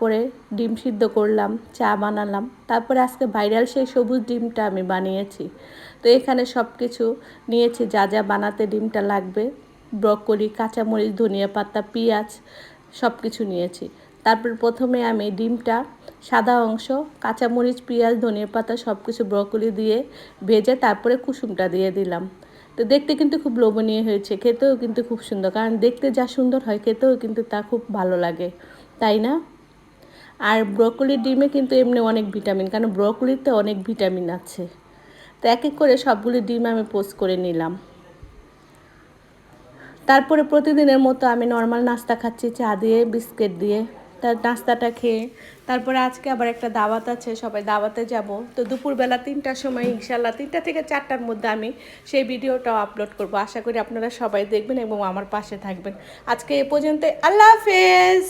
তারপরে ডিম সিদ্ধ করলাম, চা বানালাম, তারপরে আজকে ভাইরাল সেই সবুজ ডিমটা আমি বানিয়েছি। তো এখানে সব কিছু নিয়েছি যা যা বানাতে ডিমটা লাগবে, ব্রকলি, কাঁচামরিচ, ধনিয়া পাতা, পেঁয়াজ সব কিছু নিয়েছি। তারপর প্রথমে আমি ডিমটা সাদা অংশ, কাঁচামরিচ, পেঁয়াজ, ধনিয়া পাতা সব কিছু ব্রকলি দিয়ে ভেজে তারপরে কুসুমটা দিয়ে দিলাম। তো দেখতে কিন্তু খুব লোভনীয় হয়েছে, খেতেও কিন্তু খুব সুন্দর, কারণ দেখতে যা সুন্দর হয় খেতেও কিন্তু তা খুব ভালো লাগে, তাই না? আর ব্রকলি ডিমে কিন্তু এমনি অনেক ভিটামিন, কারণ ব্রকলিতে অনেক ভিটামিন আছে। তো এক এক করে সবগুলি ডিম আমি পোস্ট করে নিলাম। তারপরে প্রতিদিনের মতো আমি নর্মাল নাস্তা খাচ্ছি, চা দিয়ে, বিস্কিট দিয়ে। তার নাস্তাটা খেয়ে তারপরে আজকে আবার একটা দাওয়াত আছে, সবাই দাওয়াতে যাব। তো দুপুরবেলা 3টার সময় ইনশাল্লাহ 3টা থেকে 4টার মধ্যে আমি সেই ভিডিওটাও আপলোড করব। আশা করি আপনারা সবাই দেখবেন এবং আমার পাশে থাকবেন। আজকে এ পর্যন্ত, আল্লাহ হাফেজ।